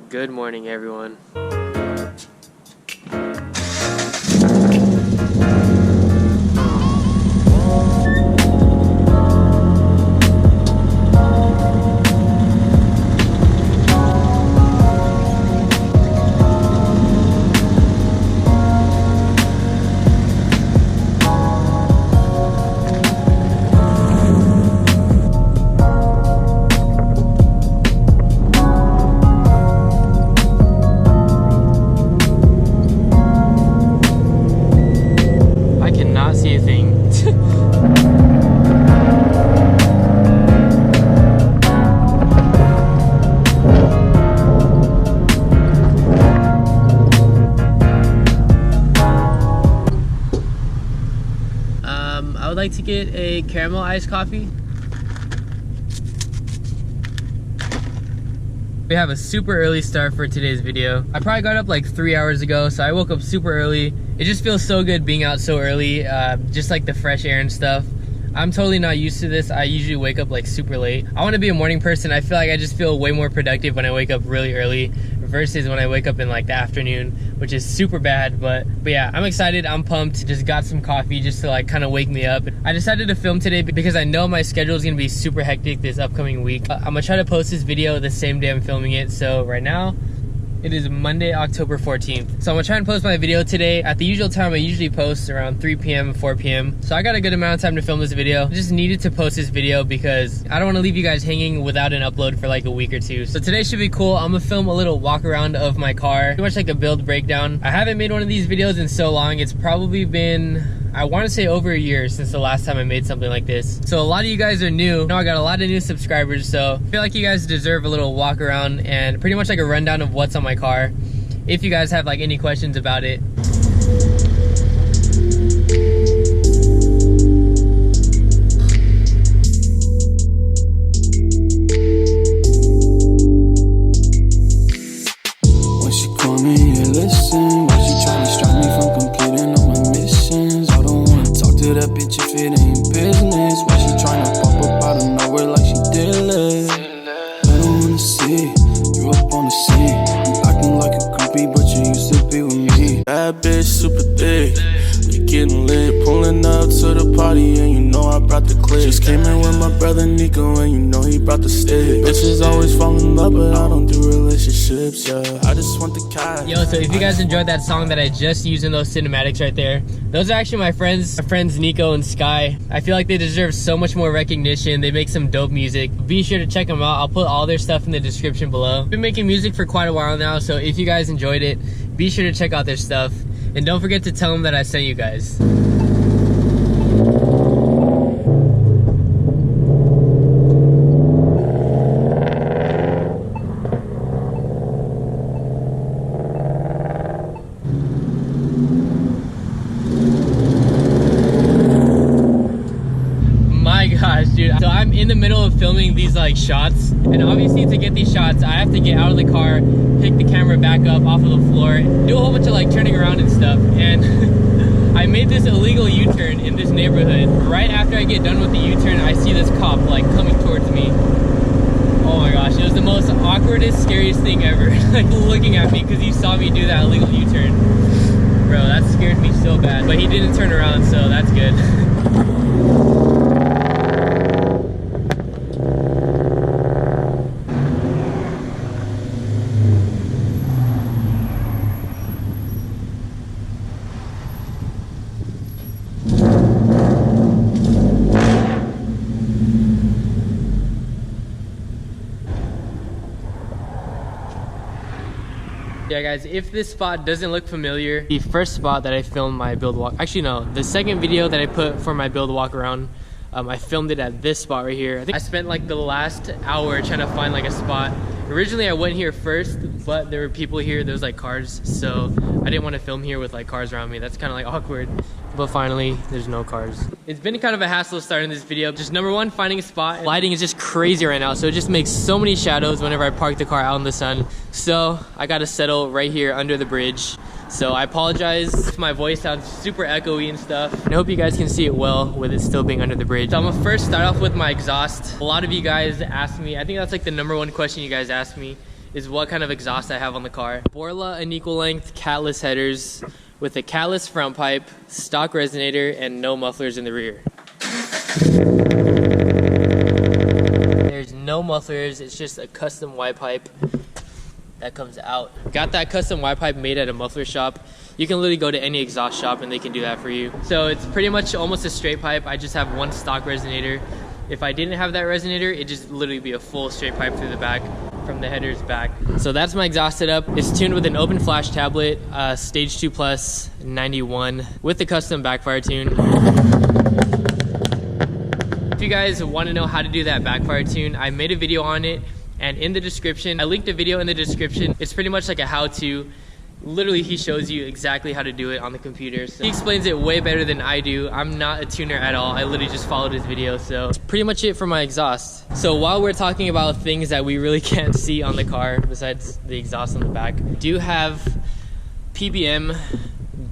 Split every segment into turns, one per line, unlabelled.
Good morning, everyone. I would like to get a caramel iced coffee. We have a super early start for today's video. I probably got up like 3 hours ago, so I woke up super early. It just feels so good being out so early, just like the fresh air and stuff. I'm totally not used to this. I usually wake up like super late. I want to be a morning person. I feel like I just feel way more productive when I wake up really early versus when I wake up in like the afternoon, which is super bad. But yeah, I'm excited. I'm pumped. Just got some coffee just to like kind of wake me up. I decided to film today because I know my schedule is gonna be super hectic this upcoming week. I'm gonna try to post this video the same day I'm filming it. So right now it is Monday, October 14th. So I'm gonna try and post my video today at the usual time I usually post, around 3 p.m., 4 p.m. So I got a good amount of time to film this video. I just needed to post this video because I don't wanna leave you guys hanging without an upload for like a week or two. So today should be cool. I'm gonna film a little walk around of my car, pretty much like a build breakdown. I haven't made one of these videos in so long. It's probably been, I want to say, over a year since the last time I made something like this. So a lot of you guys are new. Now I got a lot of new subscribers, so I feel like you guys deserve a little walk around and pretty much like a rundown of what's on my car, if you guys have like any questions about it.
When she call me and listen, why she tryna stop me from completing all my missions? I don't wanna talk to that bitch if it ain't business. Why she tryna pop up out of nowhere like she did it? I don't wanna see you up on the scene. You acting like a groupie, but you used to be with me. That bitch super thick, we getting lit, pulling up to the party, and you know I brought the clip. Just came in with my brother Nicko, and you know he brought the stick. Bitches always fall in love, but I don't do relationships, yeah. I just want the cash.
Yo, so if you guys enjoyed that song that I just used in those cinematics right there, those are actually my friends Nicko and Skye. I feel like they deserve so much more recognition. They make some dope music. Be sure to check them out. I'll put all their stuff in the description below. I've been making music for quite a while now, so if you guys enjoyed it, be sure to check out their stuff. And don't forget to tell them that I sent you guys. Dude, so I'm in the middle of filming these like shots, and obviously to get these shots I have to get out of the car, pick the camera back up off of the floor, do a whole bunch of like turning around and stuff. And I made this illegal U-turn in this neighborhood. Right after I get done with the U-turn, I see this cop like coming towards me. Oh my gosh, it was the most awkwardest, scariest thing ever. Like looking at me because he saw me do that illegal U-turn. Bro, that scared me so bad, but he didn't turn around, so that's good. Yeah guys, if this spot doesn't look familiar, the first spot that I filmed my build walk, actually no, the second video that I put for my build walk around, I filmed it at this spot right here. I think I spent like the last hour trying to find like a spot. Originally I went here first, but there were people here, there was like cars, so I didn't want to film here with like cars around me. That's kind of like awkward. But finally, there's no cars. It's been kind of a hassle starting this video. Just number one, finding a spot. Lighting is just crazy right now, so it just makes so many shadows whenever I park the car out in the sun. So I gotta settle right here under the bridge. So I apologize if my voice sounds super echoey and stuff. And I hope you guys can see it well with it still being under the bridge. So I'm gonna first start off with my exhaust. A lot of you guys asked me, I think that's like the number one question you guys asked me, is what kind of exhaust I have on the car. Borla unequal length catless headers with a catless front pipe, stock resonator, and no mufflers in the rear. There's no mufflers, it's just a custom Y pipe that comes out. Got that custom Y pipe made at a muffler shop. You can literally go to any exhaust shop and they can do that for you. So it's pretty much almost a straight pipe. I just have one stock resonator. If I didn't have that resonator, it'd just literally be a full straight pipe through the back, from the headers back. So that's my exhaust setup. It's tuned with an open flash tablet, Stage 2 Plus 91 with the custom backfire tune. If you guys want to know how to do that backfire tune, I made a video on it, and in the description, I linked a video in the description. It's pretty much like a how-to. Literally, he shows you exactly how to do it on the computer. So he explains it way better than I do. I'm not a tuner at all. I literally just followed his video. So that's pretty much it for my exhaust. So while we're talking about things that we really can't see on the car, besides the exhaust on the back, I do have PBM,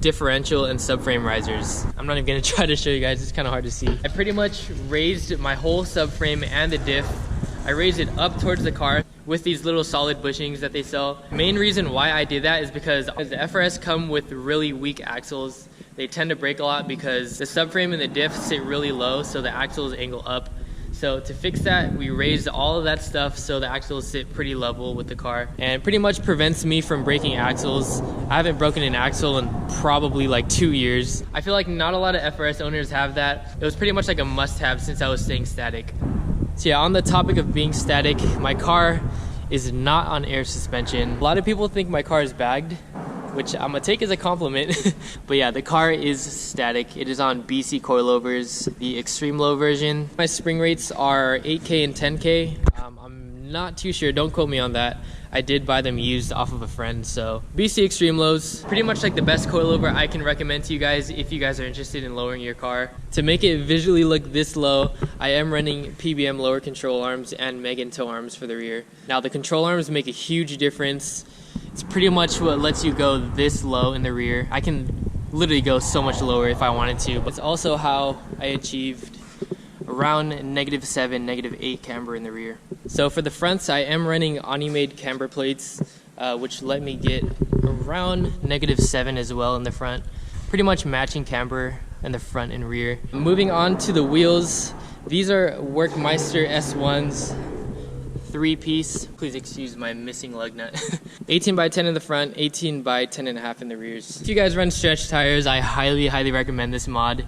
differential, and subframe risers. I'm not even gonna try to show you guys. It's kind of hard to see. I pretty much raised my whole subframe and the diff. I raised it up towards the car with these little solid bushings that they sell. Main reason why I did that is because the FRS come with really weak axles. They tend to break a lot because the subframe and the diff sit really low, so the axles angle up. So to fix that, we raised all of that stuff so the axles sit pretty level with the car, and pretty much prevents me from breaking axles. I haven't broken an axle in probably like 2 years. I feel like not a lot of FRS owners have that. It was pretty much like a must-have since I was staying static. So yeah, on the topic of being static, my car is not on air suspension. A lot of people think my car is bagged, which I'm gonna take as a compliment. But yeah, the car is static. It is on BC coilovers, the extreme low version. My spring rates are 8K and 10K. I'm not too sure, don't quote me on that. I did buy them used off of a friend. So BC extreme lows, pretty much like the best coilover I can recommend to you guys if you guys are interested in lowering your car. To make it visually look this low, I am running PBM lower control arms and Megan toe arms for the rear. Now the control arms make a huge difference. It's pretty much what lets you go this low in the rear. I can literally go so much lower if I wanted to, but it's also how I achieved around -7, -8 camber in the rear. So for the fronts, I am running Ani-made camber plates, which let me get around -7 as well in the front. Pretty much matching camber in the front and rear. Moving on to the wheels, these are Workmeister S1s. 3-piece. Please excuse my missing lug nut. 18 by 10 in the front, 18 by 10.5 in the rears. If you guys run stretch tires, I highly recommend this mod.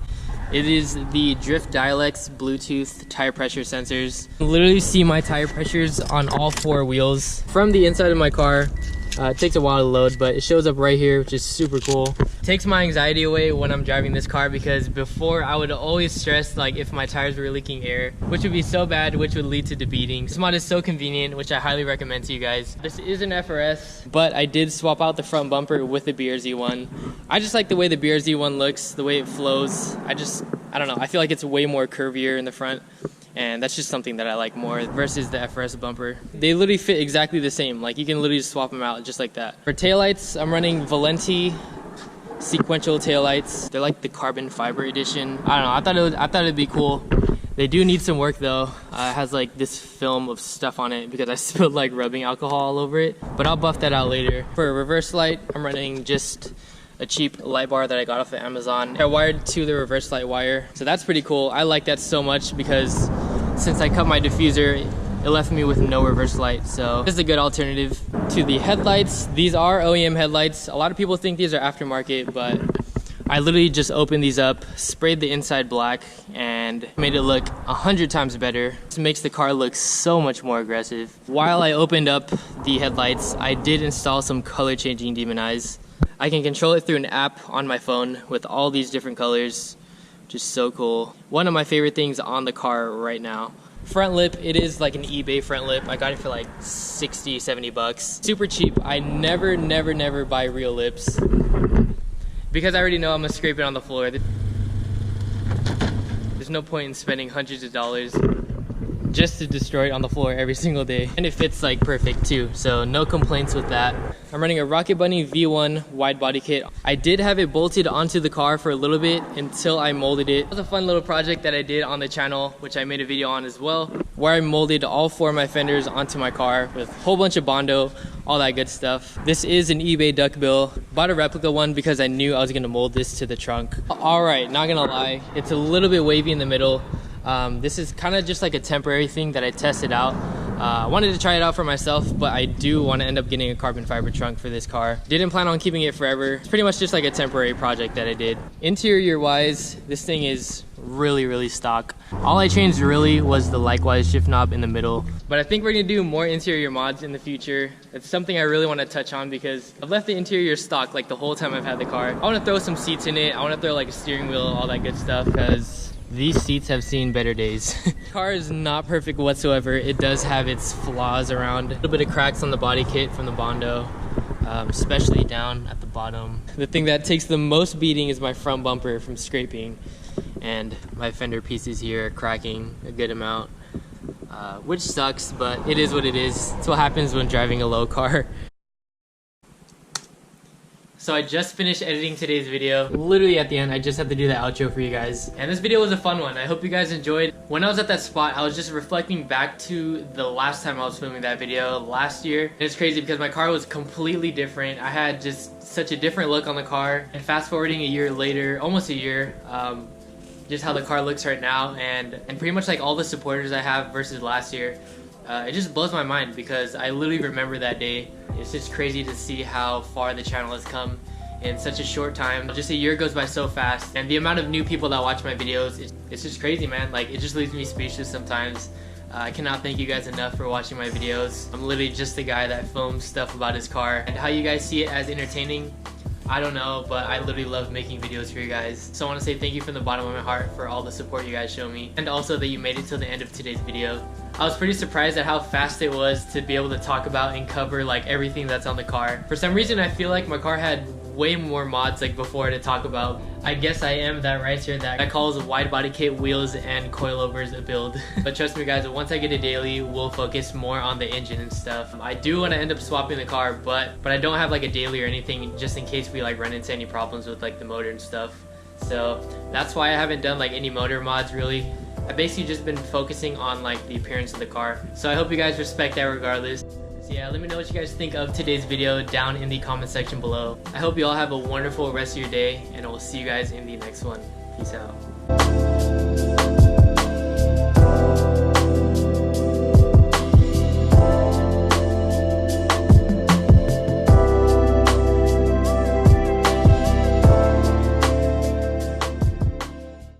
It is the Drift Dialects Bluetooth tire pressure sensors. You can literally see my tire pressures on all 4 wheels from the inside of my car. It takes a while to load, but it shows up right here, which is super cool. It takes my anxiety away when I'm driving this car, because before I would always stress like if my tires were leaking air, which would be so bad, which would lead to debeating. This mod is so convenient, which I highly recommend to you guys. This is an FRS, but I did swap out the front bumper with the BRZ one. I just like the way the BRZ one looks, the way it flows. I don't know, I feel like it's way more curvier in the front. And that's just something that I like more versus the FRS bumper. They literally fit exactly the same. Like you can literally just swap them out just like that. For taillights, I'm running Valenti sequential taillights. They're like the carbon fiber edition. I don't know, I thought it'd be cool. They do need some work though. It has like this film of stuff on it because I spilled like rubbing alcohol all over it. But I'll buff that out later. For a reverse light, I'm running just a cheap light bar that I got off of Amazon. I wired to the reverse light wire, so that's pretty cool. I like that so much because since I cut my diffuser, it left me with no reverse light, so this is a good alternative. To the headlights, these are OEM headlights. A lot of people think these are aftermarket, but I literally just opened these up, sprayed the inside black, and made it look 100 times better. This makes the car look so much more aggressive. While I opened up the headlights, I did install some color changing demon eyes. I can control it through an app on my phone with all these different colors, which is so cool. One of my favorite things on the car right now. Front lip, it is like an eBay front lip. I got it for like 60, 70 bucks. Super cheap. I never buy real lips because I already know I'm gonna scrape it on the floor. There's no point in spending hundreds of dollars just to destroy it on the floor every single day. And it fits like perfect too, so no complaints with that. I'm running a Rocket Bunny V1 wide body kit. I did have it bolted onto the car for a little bit until I molded it. It was a fun little project that I did on the channel, which I made a video on as well. where I molded all 4 of my fenders onto my car with a whole bunch of Bondo, all that good stuff. This is an eBay duckbill. Bought a replica one because I knew I was gonna mold this to the trunk. All right, not gonna lie, it's a little bit wavy in the middle. This is kind of just like a temporary thing that I tested out. I wanted to try it out for myself, but I do want to end up getting a carbon fiber trunk for this car. Didn't plan on keeping it forever. It's pretty much just like a temporary project that I did. Interior wise, this thing is really stock. All I changed really was the likewise shift knob in the middle. But I think we're gonna do more interior mods in the future. It's something I really want to touch on because I've left the interior stock like the whole time I've had the car. I want to throw some seats in it. I want to throw like a steering wheel, all that good stuff, because these seats have seen better days. Car is not perfect whatsoever. It does have its flaws around. A little bit of cracks on the body kit from the Bondo, especially down at the bottom. The thing that takes the most beating is my front bumper from scraping, and my fender pieces here are cracking a good amount, which sucks, but it is what it is. It's what happens when driving a low car. So I just finished editing today's video. Literally at the end, I just have to do the outro for you guys. And this video was a fun one. I hope you guys enjoyed. When I was at that spot, I was just reflecting back to the last time I was filming that video last year. And it's crazy because my car was completely different. I had just such a different look on the car. And fast forwarding a year later, almost a year, just how the car looks right now and pretty much like all the supporters I have versus last year. It just blows my mind because I literally remember that day. It's just crazy to see how far the channel has come in such a short time. Just a year goes by so fast, and the amount of new people that watch my videos, it's just crazy, man. Like, it just leaves me speechless sometimes. I cannot thank you guys enough for watching my videos. I'm literally just the guy that films stuff about his car, and how you guys see it as entertaining, I don't know, but I literally love making videos for you guys. So I want to say thank you from the bottom of my heart for all the support you guys show me, and also that you made it till the end of today's video. I was pretty surprised at how fast it was to be able to talk about and cover like everything that's on the car. For some reason, I feel like my car had way more mods like before to talk about. I guess I am that writer that calls wide body kit, wheels, and coilovers a build. But trust me guys, once I get a daily, we'll focus more on the engine and stuff. I do want to end up swapping the car, but I don't have like a daily or anything just in case we like run into any problems with like the motor and stuff. So that's why I haven't done like any motor mods really. I've basically just been focusing on like the appearance of the car. So I hope you guys respect that regardless. So yeah, let me know what you guys think of today's video down in the comment section below. I hope you all have a wonderful rest of your day, and I will see you guys in the next one. Peace out.